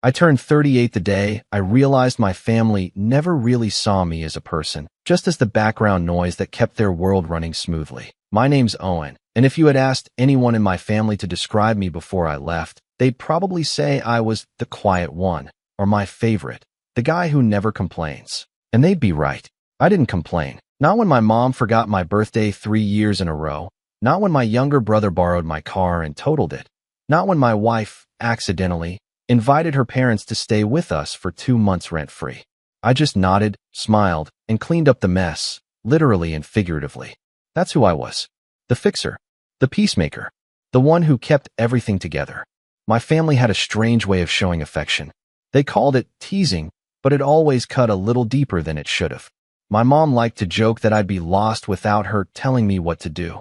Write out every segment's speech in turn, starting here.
I turned 38 the day I realized my family never really saw me as a person, just as the background noise that kept their world running smoothly. My name's Owen, and if you had asked anyone in my family to describe me before I left, they'd probably say I was the quiet one, or my favorite, the guy who never complains. And they'd be right. I didn't complain. Not when my mom forgot my birthday 3 years in a row. Not when my younger brother borrowed my car and totaled it. Not when my wife, accidentally, invited her parents to stay with us for 2 months rent-free. I just nodded, smiled, and cleaned up the mess, literally and figuratively. That's who I was. The fixer. The peacemaker. The one who kept everything together. My family had a strange way of showing affection. They called it teasing, but it always cut a little deeper than it should have. My mom liked to joke that I'd be lost without her telling me what to do,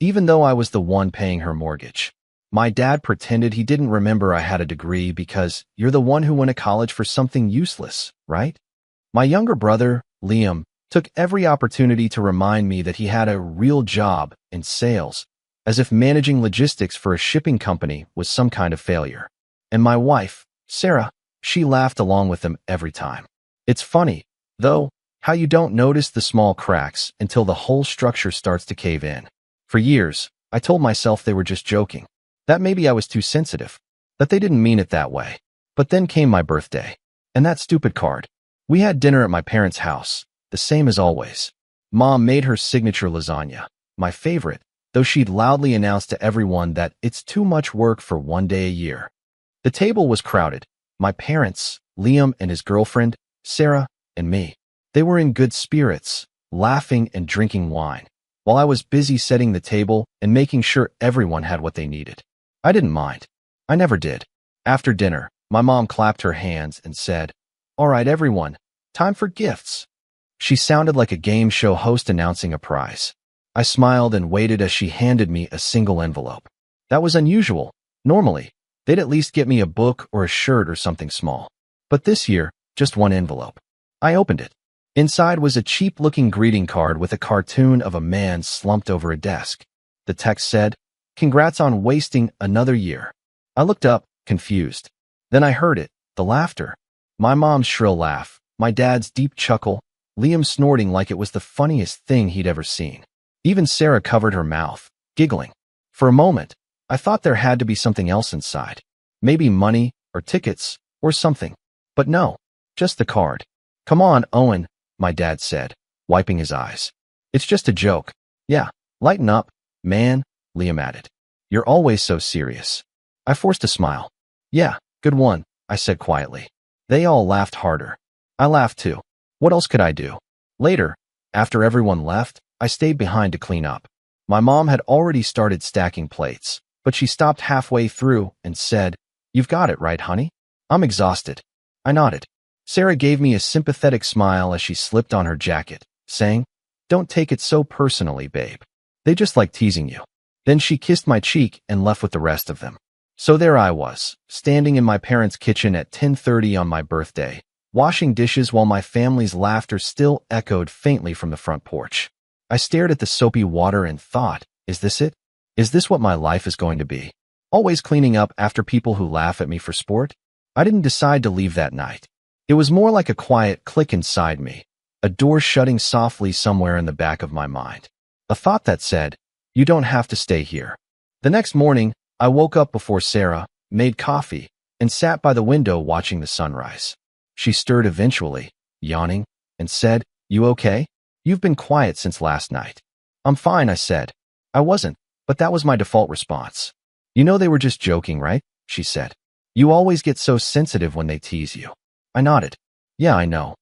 even though I was the one paying her mortgage. My dad pretended he didn't remember I had a degree because you're the one who went to college for something useless, right? My younger brother, Liam, took every opportunity to remind me that he had a real job in sales, as if managing logistics for a shipping company was some kind of failure. And my wife, Sarah, she laughed along with them every time. It's funny, though, how you don't notice the small cracks until the whole structure starts to cave in. For years, I told myself they were just joking, that maybe I was too sensitive, that they didn't mean it that way. But then came my birthday, and that stupid card. We had dinner at my parents' house, the same as always. Mom made her signature lasagna, my favorite, though she'd loudly announced to everyone that it's too much work for 1 day a year. The table was crowded. My parents, Liam and his girlfriend, Sarah, and me. They were in good spirits, laughing and drinking wine, while I was busy setting the table and making sure everyone had what they needed. I didn't mind. I never did. After dinner, my mom clapped her hands and said, "All right, everyone, time for gifts." She sounded like a game show host announcing a prize. I smiled and waited as she handed me a single envelope. That was unusual. Normally, they'd at least get me a book or a shirt or something small. But this year, just one envelope. I opened it. Inside was a cheap-looking greeting card with a cartoon of a man slumped over a desk. The text said, "Congrats on wasting another year." I looked up, confused. Then I heard it, the laughter. My mom's shrill laugh, my dad's deep chuckle, Liam snorting like it was the funniest thing he'd ever seen. Even Sarah covered her mouth, giggling. For a moment, I thought there had to be something else inside. Maybe money, or tickets, or something. But no, just the card. "Come on, Owen," my dad said, wiping his eyes. "It's just a joke." "Yeah, lighten up, man," Liam added. "You're always so serious." I forced a smile. "Yeah, good one," I said quietly. They all laughed harder. I laughed too. What else could I do? Later, after everyone left, I stayed behind to clean up. My mom had already started stacking plates, but she stopped halfway through and said, "You've got it right, honey?" "I'm exhausted." I nodded. Sarah gave me a sympathetic smile as she slipped on her jacket, saying, "Don't take it so personally, babe. They just like teasing you." Then she kissed my cheek and left with the rest of them. So there I was, standing in my parents' kitchen at 10:30 on my birthday, washing dishes while my family's laughter still echoed faintly from the front porch. I stared at the soapy water and thought, is this it? Is this what my life is going to be? Always cleaning up after people who laugh at me for sport? I didn't decide to leave that night. It was more like a quiet click inside me, a door shutting softly somewhere in the back of my mind. A thought that said, you don't have to stay here. The next morning, I woke up before Sarah, made coffee, and sat by the window watching the sunrise. She stirred eventually, yawning, and said, "You okay? You've been quiet since last night." "I'm fine," I said. I wasn't, but that was my default response. "You know they were just joking, right?" she said. "You always get so sensitive when they tease you." I nodded. "Yeah, I know."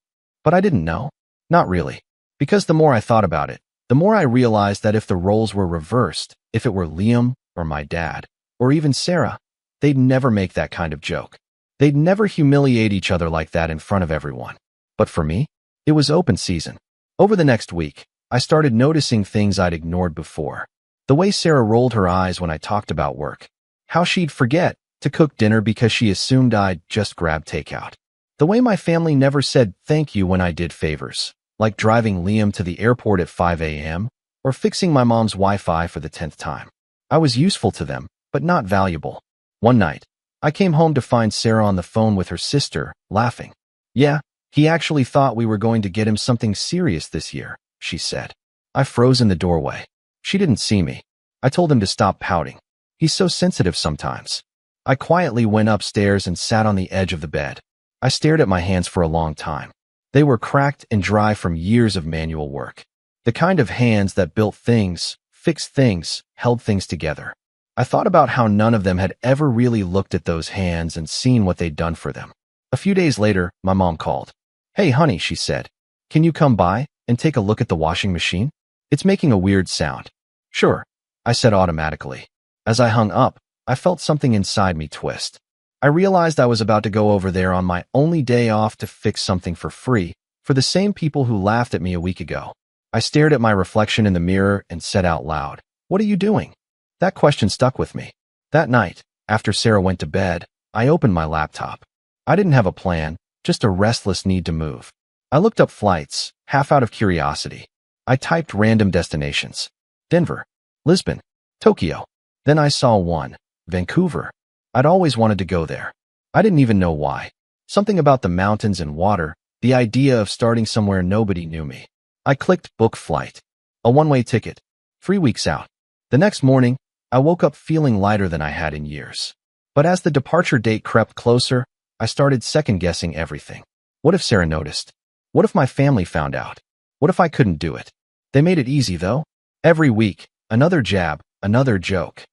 But I didn't know. Not really. Because the more I thought about it, the more I realized that if the roles were reversed, if it were Liam or my dad, or even Sarah, they'd never make that kind of joke. They'd never humiliate each other like that in front of everyone. But for me, it was open season. Over the next week, I started noticing things I'd ignored before. The way Sarah rolled her eyes when I talked about work. How she'd forget to cook dinner because she assumed I'd just grab takeout. The way my family never said thank you when I did favors, like driving Liam to the airport at 5 a.m. or fixing my mom's Wi-Fi for the 10th time. I was useful to them, but not valuable. One night, I came home to find Sarah on the phone with her sister, laughing. Yeah, he actually thought we were going to get him something serious this year, she said. I froze in the doorway. She didn't see me. I told him to stop pouting. He's so sensitive sometimes. I quietly went upstairs and sat on the edge of the bed. I stared at my hands for a long time. They were cracked and dry from years of manual work. The kind of hands that built things, fixed things, held things together. I thought about how none of them had ever really looked at those hands and seen what they'd done for them. A few days later, my mom called. Hey, honey, she said. Can you come by and take a look at the washing machine? It's making a weird sound. Sure, I said automatically. As I hung up, I felt something inside me twist. I realized I was about to go over there on my only day off to fix something for free, for the same people who laughed at me a week ago. I stared at my reflection in the mirror and said out loud, "What are you doing?" That question stuck with me. That night, after Sarah went to bed, I opened my laptop. I didn't have a plan, just a restless need to move. I looked up flights, half out of curiosity. I typed random destinations. Denver, Lisbon, Tokyo. Then I saw one, Vancouver. I'd always wanted to go there. I didn't even know why. Something about the mountains and water, the idea of starting somewhere nobody knew me. I clicked book flight. A one-way ticket. 3 weeks out. The next morning, I woke up feeling lighter than I had in years. But as the departure date crept closer, I started second-guessing everything. What if Sarah noticed? What if my family found out? What if I couldn't do it? They made it easy, though. Every week, another jab, another joke.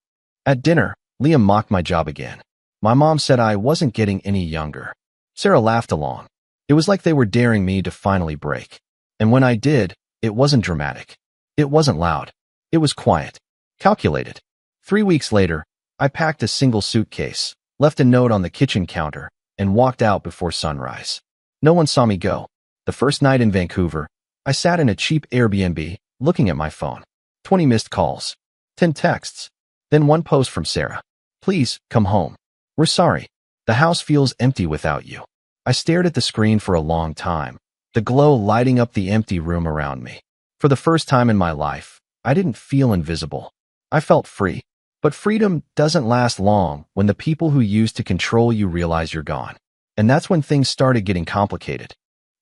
At dinner, Liam mocked my job again. My mom said I wasn't getting any younger. Sarah laughed along. It was like they were daring me to finally break. And when I did, it wasn't dramatic. It wasn't loud. It was quiet. Calculated. 3 weeks later, I packed a single suitcase, left a note on the kitchen counter, and walked out before sunrise. No one saw me go. The first night in Vancouver, I sat in a cheap Airbnb, looking at my phone. 20 missed calls. 10 texts. Then one post from Sarah. Please, come home. We're sorry. The house feels empty without you. I stared at the screen for a long time, the glow lighting up the empty room around me. For the first time in my life, I didn't feel invisible. I felt free. But freedom doesn't last long when the people who used to control you realize you're gone. And that's when things started getting complicated.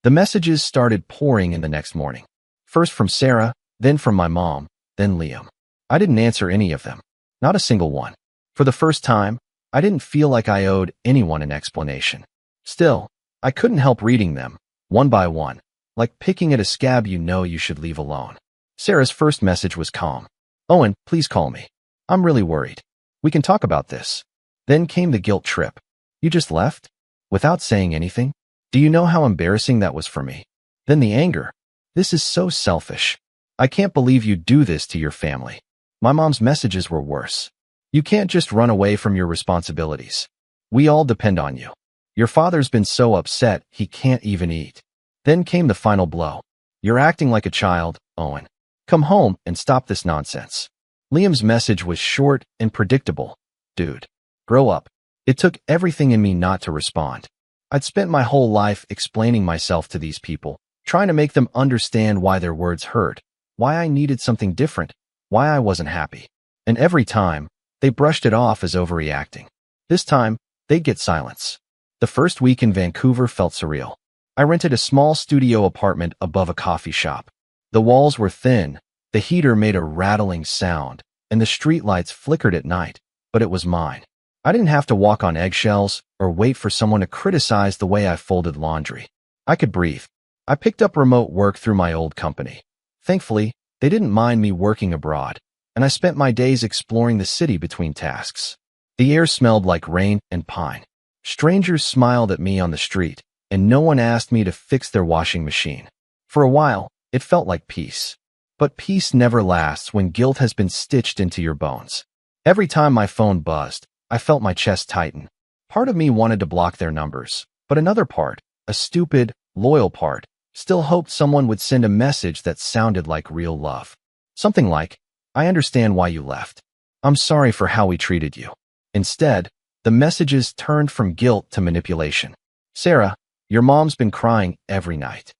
The messages started pouring in the next morning. First from Sarah, then from my mom, then Liam. I didn't answer any of them. Not a single one. For the first time, I didn't feel like I owed anyone an explanation. Still, I couldn't help reading them, one by one, like picking at a scab you know you should leave alone. Sarah's first message was calm. Owen, please call me. I'm really worried. We can talk about this. Then came the guilt trip. You just left? Without saying anything? Do you know how embarrassing that was for me? Then the anger. This is so selfish. I can't believe you do this to your family. My mom's messages were worse. You can't just run away from your responsibilities. We all depend on you. Your father's been so upset he can't even eat. Then came the final blow. You're acting like a child, Owen. Come home and stop this nonsense. Liam's message was short and predictable. Dude, grow up. It took everything in me not to respond. I'd spent my whole life explaining myself to these people, trying to make them understand why their words hurt, why I needed something different, why I wasn't happy. And every time, they brushed it off as overreacting. This time, they'd get silence. The first week in Vancouver felt surreal. I rented a small studio apartment above a coffee shop. The walls were thin, the heater made a rattling sound, and the streetlights flickered at night, but it was mine. I didn't have to walk on eggshells or wait for someone to criticize the way I folded laundry. I could breathe. I picked up remote work through my old company. Thankfully, they didn't mind me working abroad, and I spent my days exploring the city between tasks. The air smelled like rain and pine. Strangers smiled at me on the street, and no one asked me to fix their washing machine. For a while, it felt like peace. But peace never lasts when guilt has been stitched into your bones. Every time my phone buzzed, I felt my chest tighten. Part of me wanted to block their numbers, but another part, a stupid, loyal part, still hoped someone would send a message that sounded like real love. Something like, I understand why you left. I'm sorry for how we treated you. Instead, the messages turned from guilt to manipulation. Sarah, your mom's been crying every night.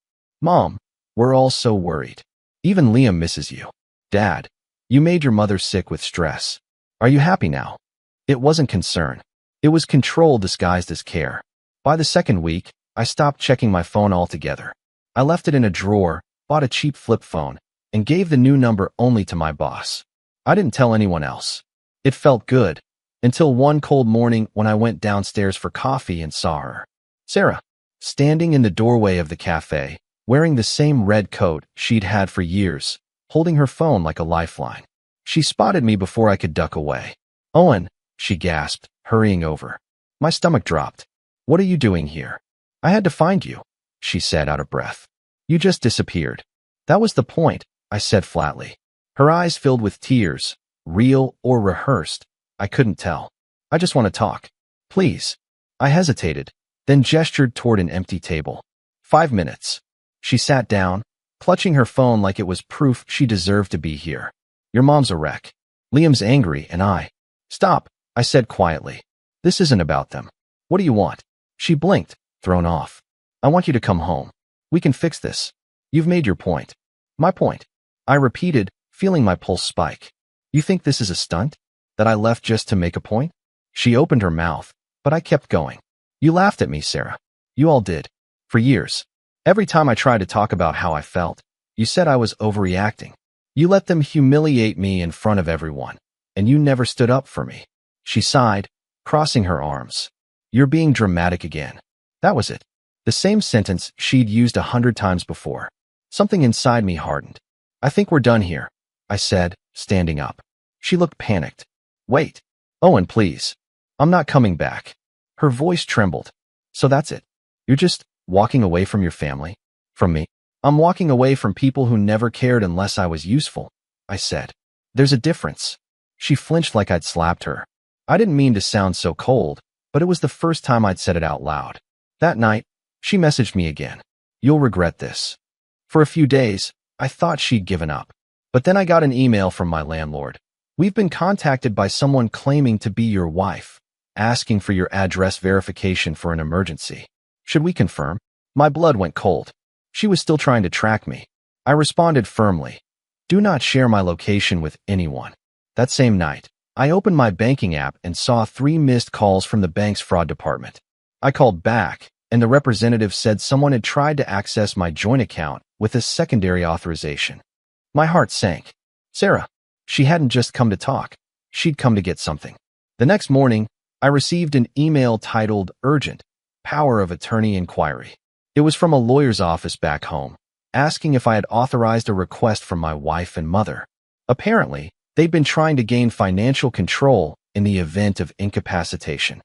Mom, we're all so worried. Even Liam misses you. Dad, you made your mother sick with stress. Are you happy now? It wasn't concern. It was control disguised as care. By the second week, I stopped checking my phone altogether. I left it in a drawer, bought a cheap flip phone, and gave the new number only to my boss. I didn't tell anyone else. It felt good, until one cold morning when I went downstairs for coffee and saw her. Sarah, standing in the doorway of the cafe, wearing the same red coat she'd had for years, holding her phone like a lifeline. She spotted me before I could duck away. "Owen," she gasped, hurrying over. My stomach dropped. "What are you doing here?" "I had to find you," she said out of breath. "You just disappeared." "That was the point," I said flatly. Her eyes filled with tears, real or rehearsed. I couldn't tell. "I just want to talk. Please." I hesitated, then gestured toward an empty table. 5 minutes. She sat down, clutching her phone like it was proof she deserved to be here. "Your mom's a wreck. Liam's angry and I—" "Stop," I said quietly. "This isn't about them. What do you want?" She blinked, thrown off. "I want you to come home. We can fix this. You've made your point." "My point?" I repeated, feeling my pulse spike. "You think this is a stunt? That I left just to make a point?" She opened her mouth, but I kept going. "You laughed at me, Sarah. You all did. For years. Every time I tried to talk about how I felt, you said I was overreacting. You let them humiliate me in front of everyone, and you never stood up for me." She sighed, crossing her arms. "You're being dramatic again." That was it. The same sentence she'd used 100 times before. Something inside me hardened. "I think we're done here," I said, standing up. She looked panicked. "Wait. Owen, please. I'm not coming back." Her voice trembled. "So that's it. You're just walking away from your family? From me?" "I'm walking away from people who never cared unless I was useful," I said. "There's a difference." She flinched like I'd slapped her. I didn't mean to sound so cold, but it was the first time I'd said it out loud. That night, she messaged me again. "You'll regret this." For a few days, I thought she'd given up. But then I got an email from my landlord. "We've been contacted by someone claiming to be your wife, asking for your address verification for an emergency. Should we confirm?" My blood went cold. She was still trying to track me. I responded firmly. "Do not share my location with anyone." That same night, I opened my banking app and saw 3 missed calls from the bank's fraud department. I called back, and the representative said someone had tried to access my joint account with a secondary authorization. My heart sank. Sarah. She hadn't just come to talk. She'd come to get something. The next morning, I received an email titled Urgent, Power of Attorney Inquiry. It was from a lawyer's office back home, asking if I had authorized a request from my wife and mother. Apparently, they'd been trying to gain financial control in the event of incapacitation.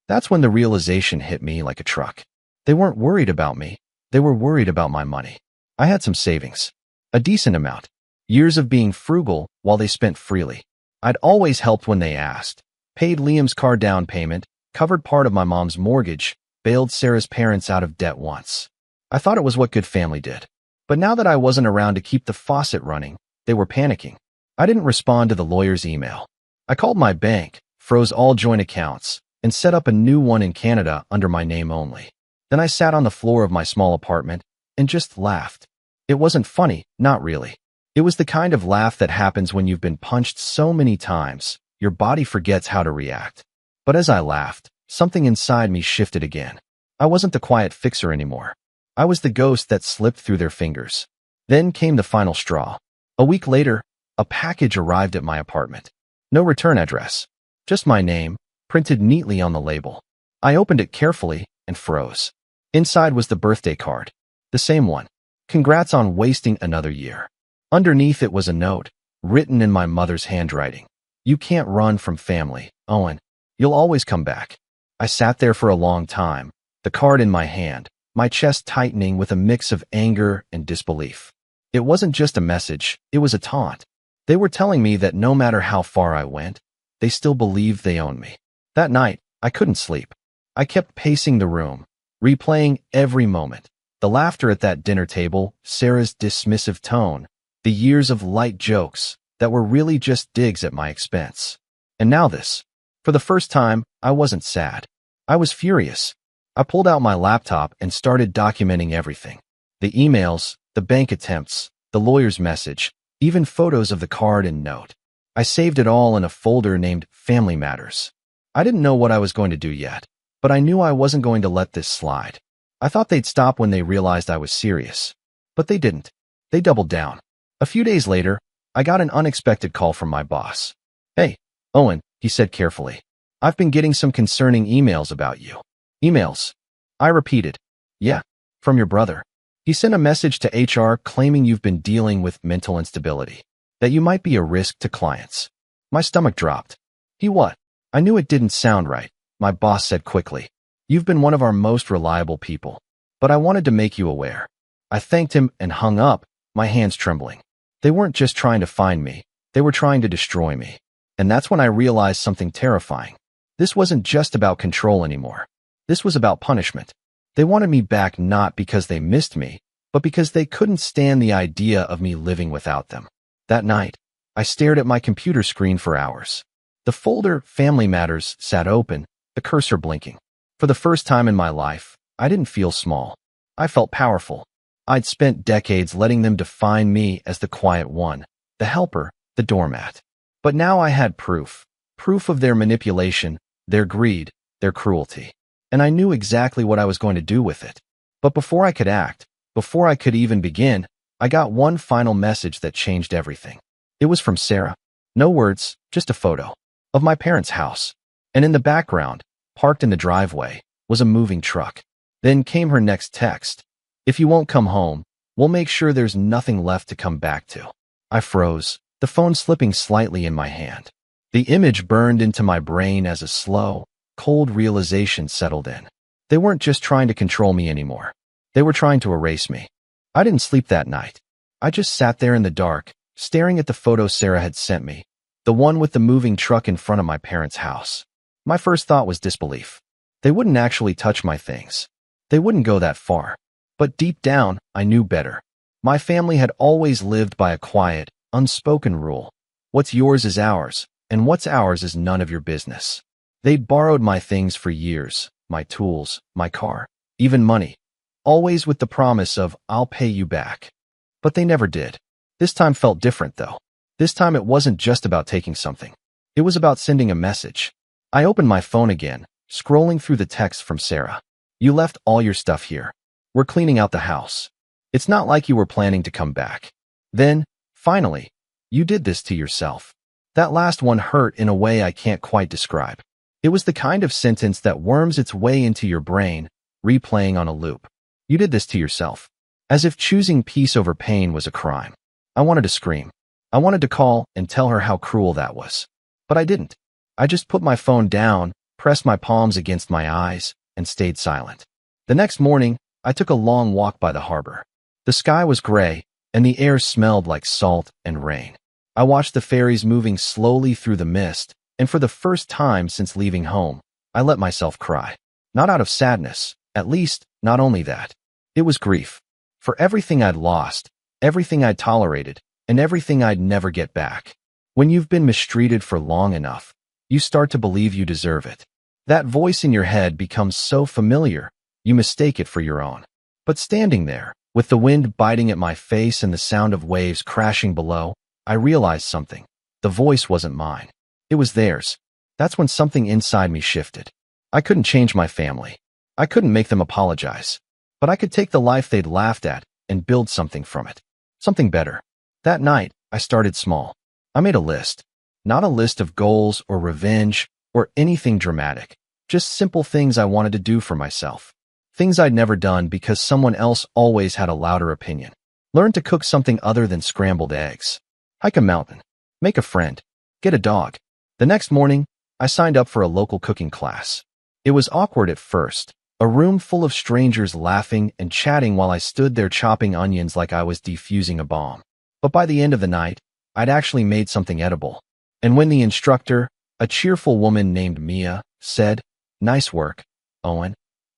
That's when the realization hit me like a truck. They weren't worried about me. They were worried about my money. I had some savings. A decent amount. Years of being frugal while they spent freely. I'd always helped when they asked. Paid Liam's car down payment, covered part of my mom's mortgage, bailed Sarah's parents out of debt once. I thought it was what good family did. But now that I wasn't around to keep the faucet running, they were panicking. I didn't respond to the lawyer's email. I called my bank, froze all joint accounts, and set up a new one in Canada under my name only. Then I sat on the floor of my small apartment and just laughed. It wasn't funny, not really. It was the kind of laugh that happens when you've been punched so many times, your body forgets how to react. But as I laughed, something inside me shifted again. I wasn't the quiet fixer anymore. I was the ghost that slipped through their fingers. Then came the final straw. A week later, a package arrived at my apartment. No return address. Just my name, printed neatly on the label. I opened it carefully and froze. Inside was the birthday card. The same one. "Congrats on wasting another year." Underneath it was a note, written in my mother's handwriting. "You can't run from family, Owen. You'll always come back." I sat there for a long time, the card in my hand, my chest tightening with a mix of anger and disbelief. It wasn't just a message, it was a taunt. They were telling me that no matter how far I went, they still believed they owned me. That night, I couldn't sleep. I kept pacing the room, replaying every moment. The laughter at that dinner table, Sarah's dismissive tone, the years of light jokes that were really just digs at my expense. And now this. For the first time, I wasn't sad. I was furious. I pulled out my laptop and started documenting everything. The emails, the bank attempts, the lawyer's message, even photos of the card and note. I saved it all in a folder named Family Matters. I didn't know what I was going to do yet, but I knew I wasn't going to let this slide. I thought they'd stop when they realized I was serious. But they didn't. They doubled down. A few days later, I got an unexpected call from my boss. "Hey, Owen," he said carefully. "I've been getting some concerning emails about you." "Emails?" I repeated. "Yeah, from your brother. He sent a message to HR claiming you've been dealing with mental instability, that you might be a risk to clients." My stomach dropped. "He what?" I knew it didn't sound right. My boss said quickly, "You've been one of our most reliable people, but I wanted to make you aware." I thanked him and hung up, my hands trembling. They weren't just trying to find me, they were trying to destroy me. And that's when I realized something terrifying. This wasn't just about control anymore. This was about punishment. They wanted me back not because they missed me, but because they couldn't stand the idea of me living without them. That night, I stared at my computer screen for hours. The folder Family Matters sat open, the cursor blinking. For the first time in my life, I didn't feel small. I felt powerful. I'd spent decades letting them define me as the quiet one, the helper, the doormat. But now I had proof. Proof of their manipulation, their greed, their cruelty. And I knew exactly what I was going to do with it. But before I could act, before I could even begin, I got one final message that changed everything. It was from Sarah. No words, just a photo of my parents' house. And in the background, parked in the driveway, was a moving truck. Then came her next text. "If you won't come home, we'll make sure there's nothing left to come back to." I froze, the phone slipping slightly in my hand. The image burned into my brain as a slow, cold realization settled in. They weren't just trying to control me anymore. They were trying to erase me. I didn't sleep that night. I just sat there in the dark, staring at the photo Sarah had sent me, the one with the moving truck in front of my parents' house. My first thought was disbelief. They wouldn't actually touch my things. They wouldn't go that far. But deep down, I knew better. My family had always lived by a quiet, unspoken rule. What's yours is ours, and what's ours is none of your business. They'd borrowed my things for years, my tools, my car, even money, always with the promise of, "I'll pay you back." But they never did. This time felt different, though. This time it wasn't just about taking something. It was about sending a message. I opened my phone again, scrolling through the text from Sarah. "You left all your stuff here. We're cleaning out the house. It's not like you were planning to come back. Then, finally, you did this to yourself." That last one hurt in a way I can't quite describe. It was the kind of sentence that worms its way into your brain, replaying on a loop. You did this to yourself. As if choosing peace over pain was a crime. I wanted to scream. I wanted to call and tell her how cruel that was. But I didn't. I just put my phone down, pressed my palms against my eyes, and stayed silent. The next morning, I took a long walk by the harbor. The sky was gray, and the air smelled like salt and rain. I watched the ferries moving slowly through the mist, and for the first time since leaving home, I let myself cry. Not out of sadness, at least, not only that. It was grief. For everything I'd lost, everything I'd tolerated, and everything I'd never get back. When you've been mistreated for long enough, you start to believe you deserve it. That voice in your head becomes so familiar, you mistake it for your own. But standing there, with the wind biting at my face and the sound of waves crashing below, I realized something. The voice wasn't mine. It was theirs. That's when something inside me shifted. I couldn't change my family. I couldn't make them apologize. But I could take the life they'd laughed at and build something from it. Something better. That night, I started small. I made a list. Not a list of goals or revenge or anything dramatic. Just simple things I wanted to do for myself. Things I'd never done because someone else always had a louder opinion. Learn to cook something other than scrambled eggs. Hike a mountain. Make a friend. Get a dog. The next morning, I signed up for a local cooking class. It was awkward at first. A room full of strangers laughing and chatting while I stood there chopping onions like I was defusing a bomb. But by the end of the night, I'd actually made something edible. And when the instructor, a cheerful woman named Mia, said, "Nice work, Owen,"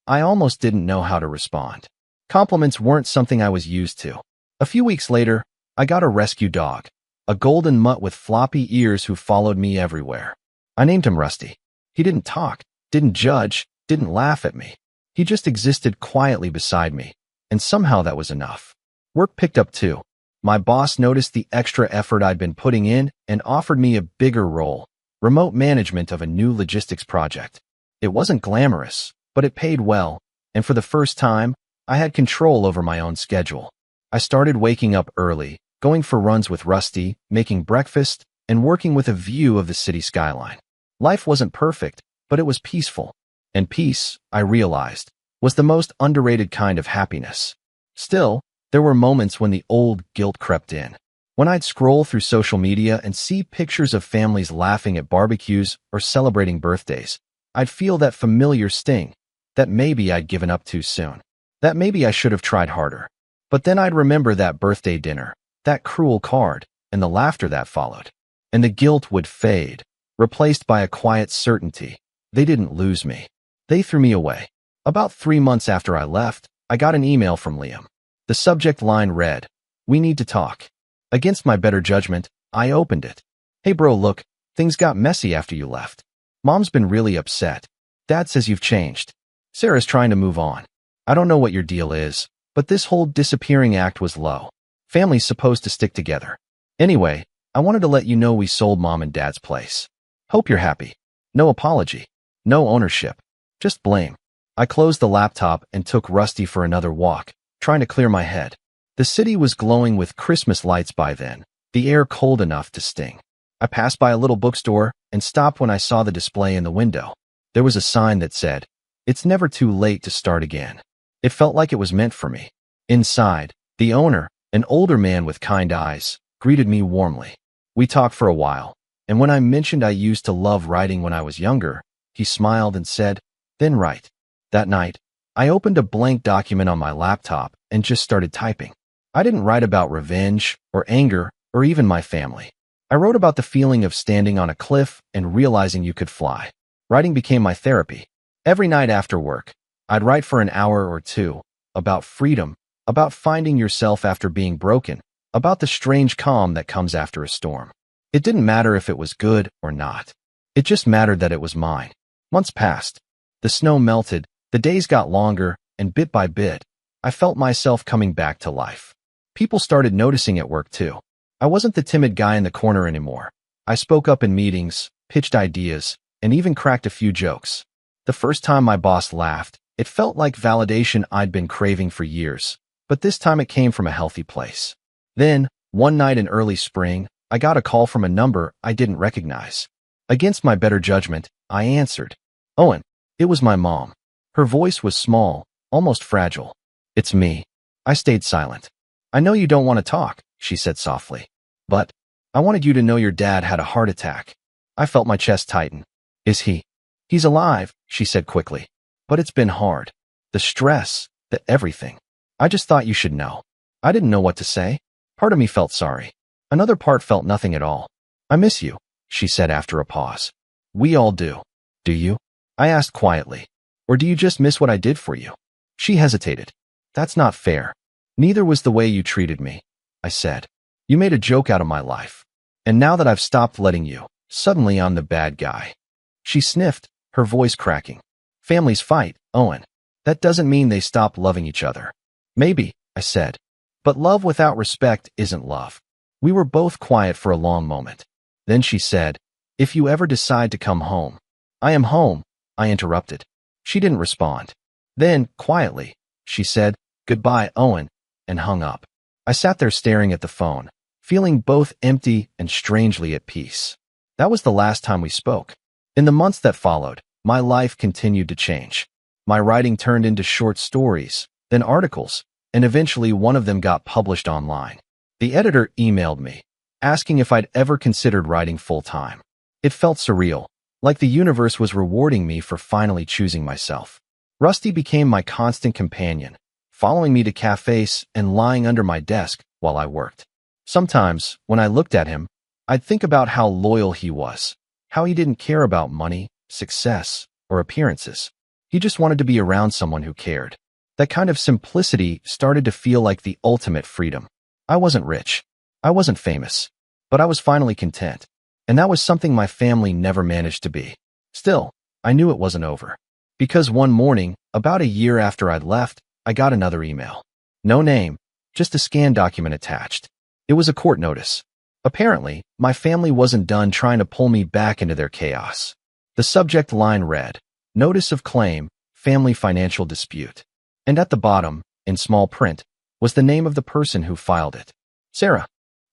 I almost didn't know how to respond. Compliments weren't something I was used to. A few weeks later, I got a rescue dog, a golden mutt with floppy ears who followed me everywhere. I named him Rusty. He didn't talk, didn't judge, didn't laugh at me. He just existed quietly beside me, and somehow that was enough. Work picked up too. My boss noticed the extra effort I'd been putting in and offered me a bigger role, remote management of a new logistics project. It wasn't glamorous, but it paid well, and for the first time, I had control over my own schedule. I started waking up early, going for runs with Rusty, making breakfast, and working with a view of the city skyline. Life wasn't perfect, but it was peaceful. And peace, I realized, was the most underrated kind of happiness. Still, there were moments when the old guilt crept in. When I'd scroll through social media and see pictures of families laughing at barbecues or celebrating birthdays, I'd feel that familiar sting, that maybe I'd given up too soon, that maybe I should have tried harder. But then I'd remember that birthday dinner, that cruel card, and the laughter that followed. And the guilt would fade, replaced by a quiet certainty. They didn't lose me. They threw me away. About 3 months after I left, I got an email from Liam. The subject line read, "We need to talk." Against my better judgment, I opened it. "Hey bro, look, things got messy after you left. Mom's been really upset. Dad says you've changed. Sarah's trying to move on. I don't know what your deal is, but this whole disappearing act was low. Family's supposed to stick together. Anyway, I wanted to let you know we sold Mom and Dad's place. Hope you're happy. No apology. No ownership. Just blame." I closed the laptop and took Rusty for another walk, trying to clear my head. The city was glowing with Christmas lights by then, the air cold enough to sting. I passed by a little bookstore and stopped when I saw the display in the window. There was a sign that said, "It's never too late to start again." It felt like it was meant for me. Inside, the owner, an older man with kind eyes, greeted me warmly. We talked for a while, and when I mentioned I used to love writing when I was younger, he smiled and said, "Then write." That night, I opened a blank document on my laptop and just started typing. I didn't write about revenge or anger or even my family. I wrote about the feeling of standing on a cliff and realizing you could fly. Writing became my therapy. Every night after work, I'd write for an hour or two about freedom, about finding yourself after being broken, about the strange calm that comes after a storm. It didn't matter if it was good or not. It just mattered that it was mine. Months passed. The snow melted, the days got longer, and bit by bit, I felt myself coming back to life. People started noticing at work too. I wasn't the timid guy in the corner anymore. I spoke up in meetings, pitched ideas, and even cracked a few jokes. The first time my boss laughed, it felt like validation I'd been craving for years, but this time it came from a healthy place. Then, one night in early spring, I got a call from a number I didn't recognize. Against my better judgment, I answered. "Owen." It was my mom. Her voice was small, almost fragile. "It's me." I stayed silent. "I know you don't want to talk," she said softly. "But I wanted you to know your dad had a heart attack." I felt my chest tighten. "Is he?" "He's alive," she said quickly. "But it's been hard. The stress, the everything. I just thought you should know." I didn't know what to say. Part of me felt sorry. Another part felt nothing at all. "I miss you," she said after a pause. "We all do." "Do you?" I asked quietly. "Or do you just miss what I did for you?" She hesitated. "That's not fair. Neither was the way you treated me," I said. "You made a joke out of my life. And now that I've stopped letting you, suddenly I'm the bad guy." She sniffed, her voice cracking. "Families fight, Owen. That doesn't mean they stop loving each other." "Maybe," I said. "But love without respect isn't love." We were both quiet for a long moment. Then she said, "If you ever decide to come home." "I am home," I interrupted. She didn't respond. Then, quietly, she said, "Goodbye, Owen," and hung up. I sat there staring at the phone, feeling both empty and strangely at peace. That was the last time we spoke. In the months that followed, my life continued to change. My writing turned into short stories, then articles, and eventually one of them got published online. The editor emailed me, asking if I'd ever considered writing full-time. It felt surreal, like the universe was rewarding me for finally choosing myself. Rusty became my constant companion, following me to cafes and lying under my desk while I worked. Sometimes, when I looked at him, I'd think about how loyal he was, how he didn't care about money, success, or appearances. He just wanted to be around someone who cared. That kind of simplicity started to feel like the ultimate freedom. I wasn't rich. I wasn't famous. But I was finally content. And that was something my family never managed to be. Still, I knew it wasn't over. Because one morning, about a year after I'd left, I got another email. No name, just a scanned document attached. It was a court notice. Apparently, my family wasn't done trying to pull me back into their chaos. The subject line read, "Notice of claim, family financial dispute." And at the bottom, in small print, was the name of the person who filed it. Sarah.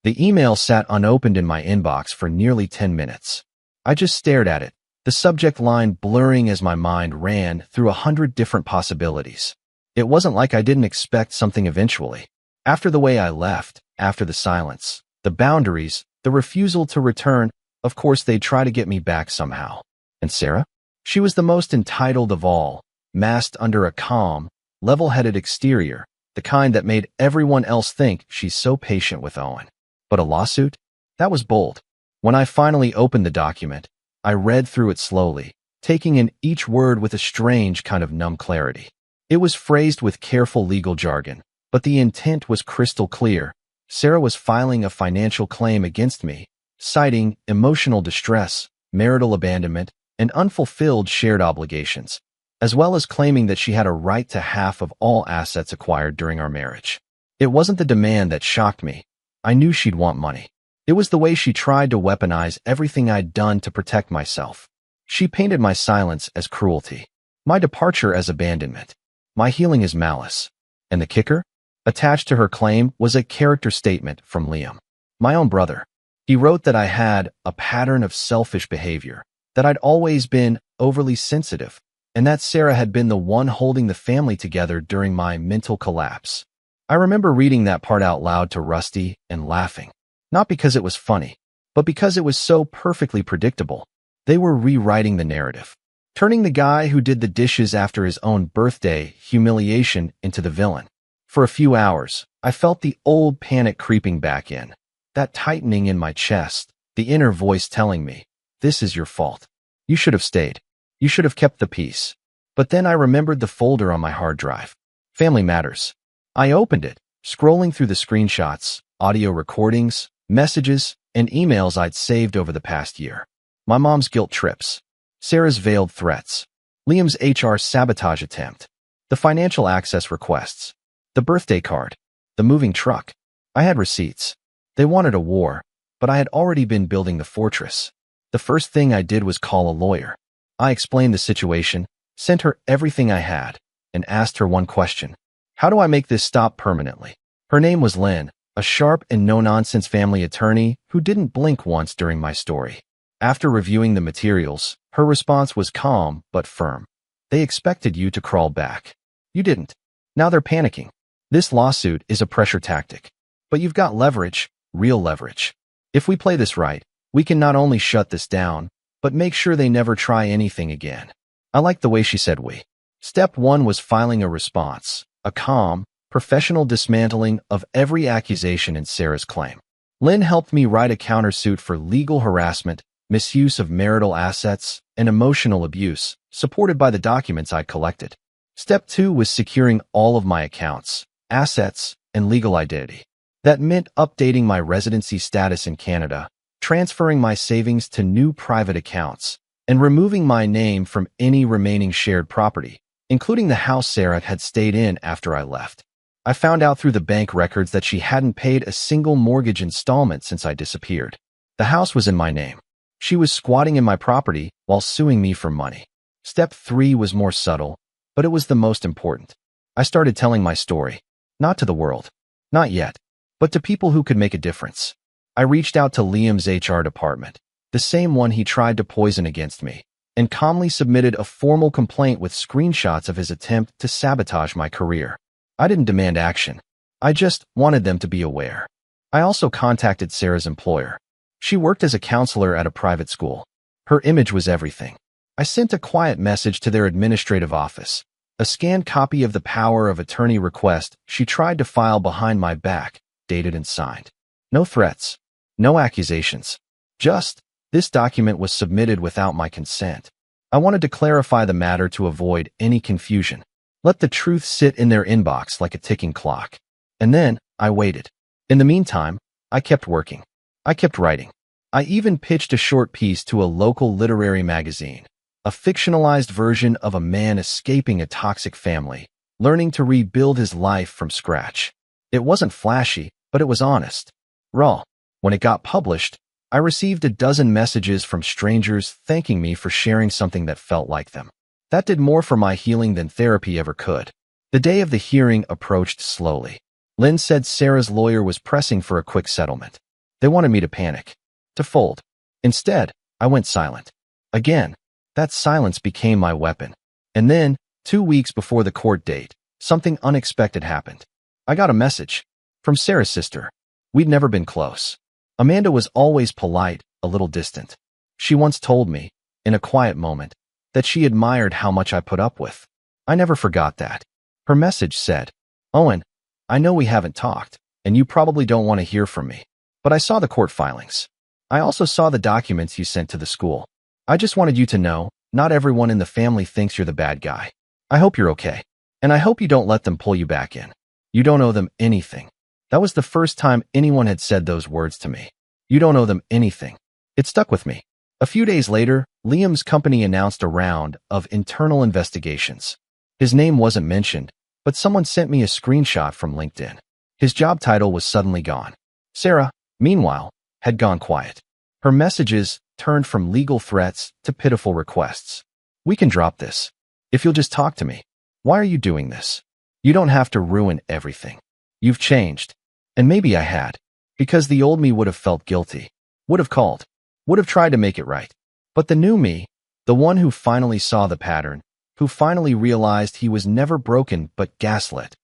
The email sat unopened in my inbox for nearly 10 minutes. I just stared at it, the subject line blurring as my mind ran through 100 different possibilities. It wasn't like I didn't expect something eventually. After the way I left, after the silence, the boundaries, the refusal to return, of course they'd try to get me back somehow. And Sarah? She was the most entitled of all, masked under a calm, level-headed exterior, the kind that made everyone else think she's so patient with Owen. But a lawsuit? That was bold. When I finally opened the document, I read through it slowly, taking in each word with a strange kind of numb clarity. It was phrased with careful legal jargon, but the intent was crystal clear. Sarah was filing a financial claim against me, citing emotional distress, marital abandonment, and unfulfilled shared obligations, as well as claiming that she had a right to half of all assets acquired during our marriage. It wasn't the demand that shocked me. I knew she'd want money. It was the way she tried to weaponize everything I'd done to protect myself. She painted my silence as cruelty, my departure as abandonment, my healing as malice. And the kicker? Attached to her claim was a character statement from Liam, my own brother. He wrote that I had a pattern of selfish behavior, that I'd always been overly sensitive, and that Sarah had been the one holding the family together during my mental collapse. I remember reading that part out loud to Rusty and laughing, not because it was funny, but because it was so perfectly predictable. They were rewriting the narrative, turning the guy who did the dishes after his own birthday humiliation into the villain. For a few hours, I felt the old panic creeping back in, that tightening in my chest, the inner voice telling me, "This is your fault. You should have stayed. You should have kept the peace." But then I remembered the folder on my hard drive. Family Matters. I opened it, scrolling through the screenshots, audio recordings, messages, and emails I'd saved over the past year. My mom's guilt trips, Sarah's veiled threats, Liam's HR sabotage attempt, the financial access requests, the birthday card, the moving truck. I had receipts. They wanted a war, but I had already been building the fortress. The first thing I did was call a lawyer. I explained the situation, sent her everything I had, and asked her one question. How do I make this stop permanently? Her name was Lynn, a sharp and no-nonsense family attorney who didn't blink once during my story. After reviewing the materials, her response was calm but firm. They expected you to crawl back. You didn't. Now they're panicking. This lawsuit is a pressure tactic. But you've got leverage, real leverage. If we play this right, we can not only shut this down, but make sure they never try anything again. I liked the way she said we. Step 1 was filing a response, a calm, professional dismantling of every accusation in Sarah's claim. Lynn helped me write a countersuit for legal harassment, misuse of marital assets, and emotional abuse, supported by the documents I'd collected. Step 2 was securing all of my accounts, assets, and legal identity. That meant updating my residency status in Canada, transferring my savings to new private accounts, and removing my name from any remaining shared property, including the house Sarah had stayed in after I left. I found out through the bank records that she hadn't paid a single mortgage installment since I disappeared. The house was in my name. She was squatting in my property while suing me for money. Step 3 was more subtle, but it was the most important. I started telling my story, not to the world, not yet, but to people who could make a difference. I reached out to Liam's HR department, the same one he tried to poison against me, and calmly submitted a formal complaint with screenshots of his attempt to sabotage my career. I didn't demand action. I just wanted them to be aware. I also contacted Sarah's employer. She worked as a counselor at a private school. Her image was everything. I sent a quiet message to their administrative office, a scanned copy of the power of attorney request she tried to file behind my back, dated and signed. No threats, no accusations. Just, this document was submitted without my consent. I wanted to clarify the matter to avoid any confusion. Let the truth sit in their inbox like a ticking clock. And then, I waited. In the meantime, I kept working. I kept writing. I even pitched a short piece to a local literary magazine, a fictionalized version of a man escaping a toxic family, learning to rebuild his life from scratch. It wasn't flashy, but it was honest. Raw. When it got published, I received a dozen messages from strangers thanking me for sharing something that felt like them. That did more for my healing than therapy ever could. The day of the hearing approached slowly. Lynn said Sarah's lawyer was pressing for a quick settlement. They wanted me to panic, to fold. Instead, I went silent. Again, that silence became my weapon. And then, 2 weeks before the court date, something unexpected happened. I got a message from Sarah's sister. We'd never been close. Amanda was always polite, a little distant. She once told me, in a quiet moment, that she admired how much I put up with. I never forgot that. Her message said, "Owen, I know we haven't talked, and you probably don't want to hear from me, but I saw the court filings. I also saw the documents you sent to the school. I just wanted you to know, not everyone in the family thinks you're the bad guy. I hope you're okay, and I hope you don't let them pull you back in. You don't owe them anything." That was the first time anyone had said those words to me. You don't owe them anything. It stuck with me. A few days later, Liam's company announced a round of internal investigations. His name wasn't mentioned, but someone sent me a screenshot from LinkedIn. His job title was suddenly gone. Sarah, meanwhile, had gone quiet. Her messages turned from legal threats to pitiful requests. "We can drop this. If you'll just talk to me. Why are you doing this? You don't have to ruin everything. You've changed." And maybe I had, because the old me would have felt guilty, would have called, would have tried to make it right. But the new me, the one who finally saw the pattern, who finally realized he was never broken but gaslit,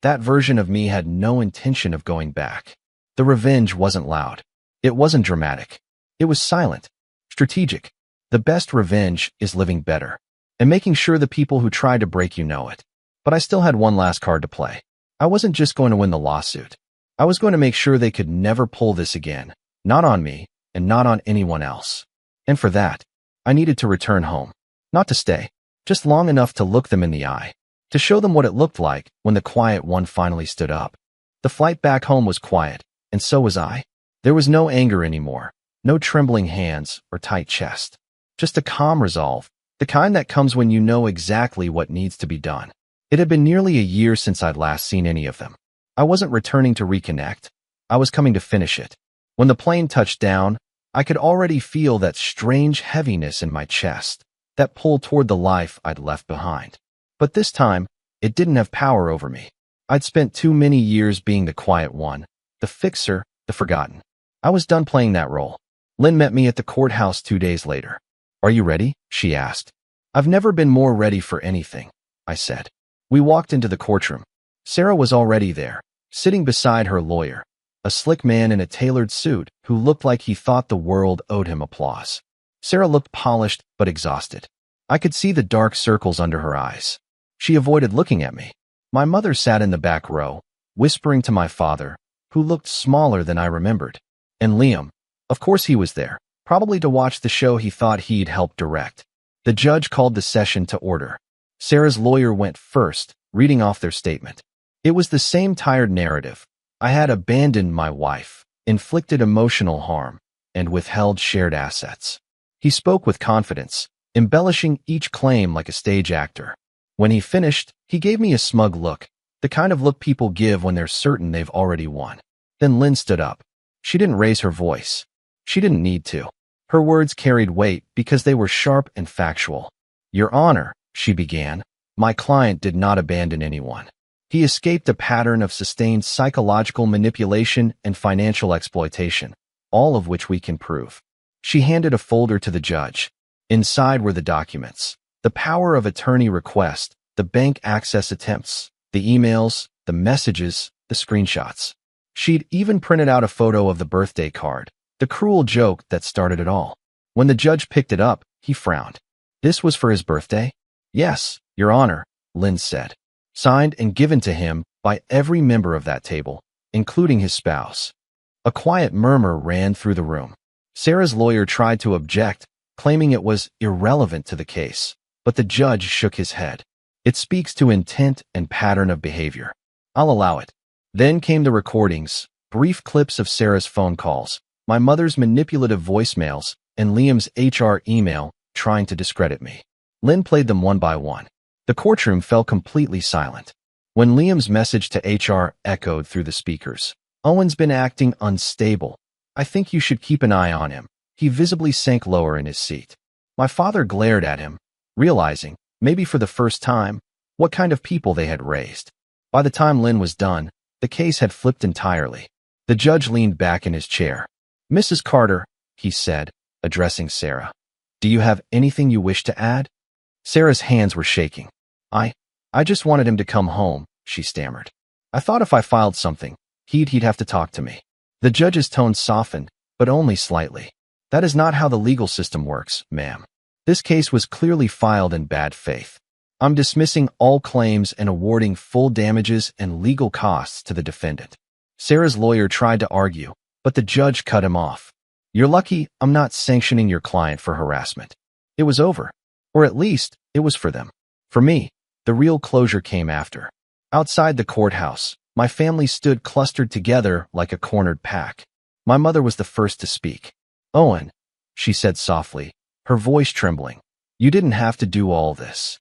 that version of me had no intention of going back. The revenge wasn't loud. It wasn't dramatic. It was silent, strategic. The best revenge is living better and making sure the people who try to break you know it. But I still had one last card to play. I wasn't just going to win the lawsuit. I was going to make sure they could never pull this again, not on me and not on anyone else. And for that, I needed to return home. Not to stay, just long enough to look them in the eye, to show them what it looked like when the quiet one finally stood up. The flight back home was quiet, and so was I. There was no anger anymore, no trembling hands or tight chest. Just a calm resolve, the kind that comes when you know exactly what needs to be done. It had been nearly a year since I'd last seen any of them. I wasn't returning to reconnect. I was coming to finish it. When the plane touched down, I could already feel that strange heaviness in my chest, that pull toward the life I'd left behind. But this time, it didn't have power over me. I'd spent too many years being the quiet one, the fixer, the forgotten. I was done playing that role. Lynn met me at the courthouse 2 days later. "Are you ready?" she asked. "I've never been more ready for anything," I said. We walked into the courtroom. Sarah was already there, sitting beside her lawyer, a slick man in a tailored suit who looked like he thought the world owed him applause. Sarah looked polished but exhausted. I could see the dark circles under her eyes. She avoided looking at me. My mother sat in the back row, whispering to my father, who looked smaller than I remembered. And Liam, of course he was there, probably to watch the show he thought he'd helped direct. The judge called the session to order. Sarah's lawyer went first, reading off their statement. It was the same tired narrative. I had abandoned my wife, inflicted emotional harm, and withheld shared assets. He spoke with confidence, embellishing each claim like a stage actor. When he finished, he gave me a smug look, the kind of look people give when they're certain they've already won. Then Lynn stood up. She didn't raise her voice. She didn't need to. Her words carried weight because they were sharp and factual. "Your Honor," she began, "my client did not abandon anyone. He escaped a pattern of sustained psychological manipulation and financial exploitation, all of which we can prove." She handed a folder to the judge. Inside were the documents, the power of attorney request, the bank access attempts, the emails, the messages, the screenshots. She'd even printed out a photo of the birthday card, the cruel joke that started it all. When the judge picked it up, he frowned. "This was for his birthday?" "Yes, Your Honor," Lynn said. "Signed and given to him by every member of that table, including his spouse." A quiet murmur ran through the room. Sarah's lawyer tried to object, claiming it was irrelevant to the case, but the judge shook his head. "It speaks to intent and pattern of behavior. I'll allow it." Then came the recordings, brief clips of Sarah's phone calls, my mother's manipulative voicemails, and Liam's HR email trying to discredit me. Lynn played them one by one. The courtroom fell completely silent. When Liam's message to HR echoed through the speakers, "Owen's been acting unstable," I think you should keep an eye on him. He visibly sank lower in his seat. My father glared at him, realizing, maybe for the first time, what kind of people they had raised. By the time Lynn was done, the case had flipped entirely. The judge leaned back in his chair. "Mrs. Carter," he said, addressing Sarah, "do you have anything you wish to add?" Sarah's hands were shaking. I just wanted him to come home," she stammered. "I thought if I filed something, he'd have to talk to me." The judge's tone softened, but only slightly. "That is not how the legal system works, ma'am. This case was clearly filed in bad faith. I'm dismissing all claims and awarding full damages and legal costs to the defendant." Sarah's lawyer tried to argue, but the judge cut him off. "You're lucky I'm not sanctioning your client for harassment. It was over. Or at least, it was for them. For me, the real closure came after." Outside the courthouse, my family stood clustered together like a cornered pack. My mother was the first to speak. "Owen," she said softly, her voice trembling, "you didn't have to do all this."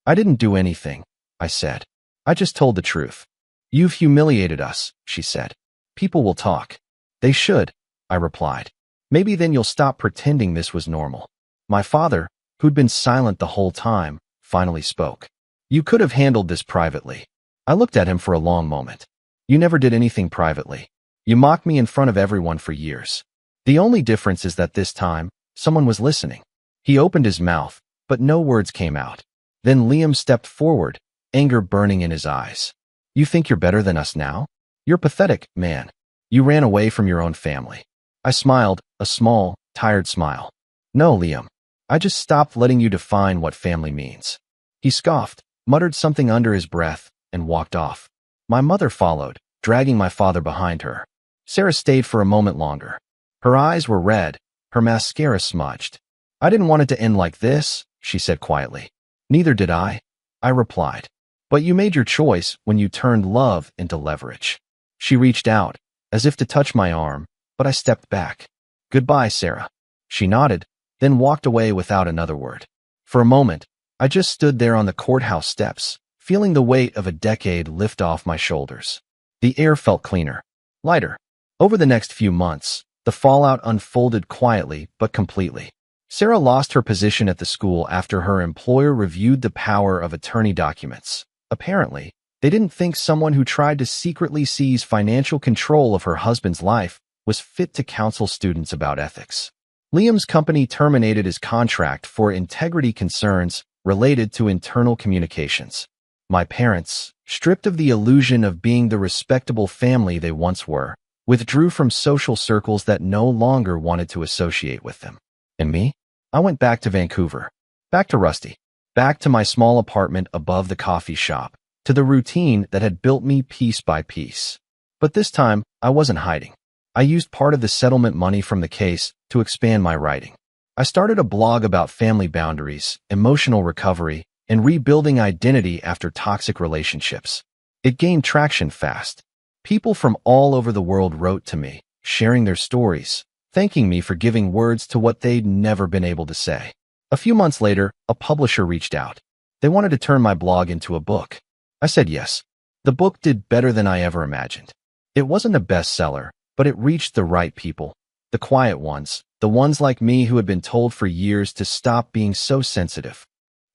"I didn't do anything," I said. "I just told the truth." "You've humiliated us," she said. "People will talk." "They should," I replied. "Maybe then you'll stop pretending this was normal." My father, who'd been silent the whole time, finally spoke. "You could have handled this privately." I looked at him for a long moment. "You never did anything privately. You mocked me in front of everyone for years. The only difference is that this time, someone was listening." He opened his mouth, but no words came out. Then Liam stepped forward, anger burning in his eyes. "You think you're better than us now? You're pathetic, man. You ran away from your own family." I smiled, a small, tired smile. "No, Liam. I just stopped letting you define what family means." He scoffed, muttered something under his breath, and walked off. My mother followed, dragging my father behind her. Sarah stayed for a moment longer. Her eyes were red, her mascara smudged. "I didn't want it to end like this," she said quietly. "Neither did I replied. "But you made your choice when you turned love into leverage." She reached out, as if to touch my arm, but I stepped back. "Goodbye, Sarah." She nodded, then walked away without another word. For a moment, I just stood there on the courthouse steps, feeling the weight of a decade lift off my shoulders. The air felt cleaner, lighter. Over the next few months, the fallout unfolded quietly but completely. Sarah lost her position at the school after her employer reviewed the power of attorney documents. Apparently, they didn't think someone who tried to secretly seize financial control of her husband's life was fit to counsel students about ethics. Liam's company terminated his contract for integrity concerns related to internal communications. My parents, stripped of the illusion of being the respectable family they once were, withdrew from social circles that no longer wanted to associate with them. And me? I went back to Vancouver, back to Rusty, back to my small apartment above the coffee shop, to the routine that had built me piece by piece. But this time, I wasn't hiding. I used part of the settlement money from the case to expand my writing. I started a blog about family boundaries, emotional recovery, and rebuilding identity after toxic relationships. It gained traction fast. People from all over the world wrote to me, sharing their stories, thanking me for giving words to what they'd never been able to say. A few months later, a publisher reached out. They wanted to turn my blog into a book. I said yes. The book did better than I ever imagined. It wasn't a bestseller, but it reached the right people. The quiet ones, the ones like me who had been told for years to stop being so sensitive.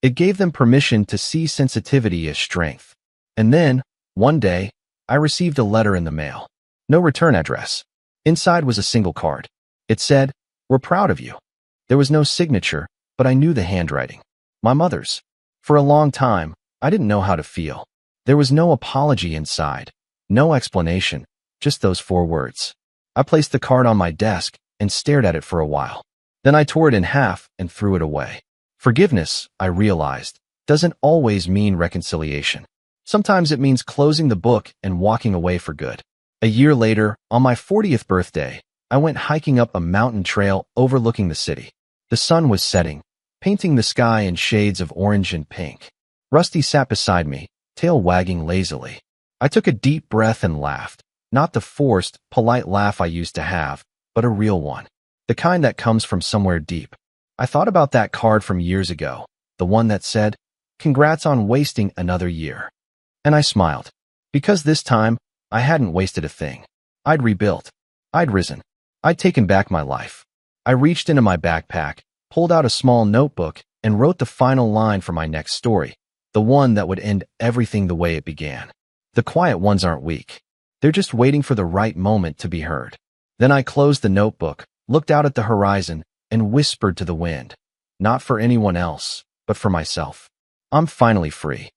It gave them permission to see sensitivity as strength. And then, one day, I received a letter in the mail. No return address. Inside was a single card. It said, "We're proud of you." There was no signature, but I knew the handwriting. My mother's. For a long time, I didn't know how to feel. There was no apology inside, no explanation, just those 4 words. I placed the card on my desk and stared at it for a while. Then I tore it in half and threw it away. Forgiveness, I realized, doesn't always mean reconciliation. Sometimes it means closing the book and walking away for good. A year later, on my 40th birthday, I went hiking up a mountain trail overlooking the city. The sun was setting, painting the sky in shades of orange and pink. Rusty sat beside me, tail wagging lazily. I took a deep breath and laughed, not the forced, polite laugh I used to have, but a real one, the kind that comes from somewhere deep. I thought about that card from years ago, the one that said, "Congrats on wasting another year." And I smiled, because this time, I hadn't wasted a thing. I'd rebuilt. I'd risen. I'd taken back my life. I reached into my backpack, pulled out a small notebook, and wrote the final line for my next story, the one that would end everything the way it began. The quiet ones aren't weak. They're just waiting for the right moment to be heard. Then I closed the notebook, looked out at the horizon, and whispered to the wind. Not for anyone else, but for myself. I'm finally free.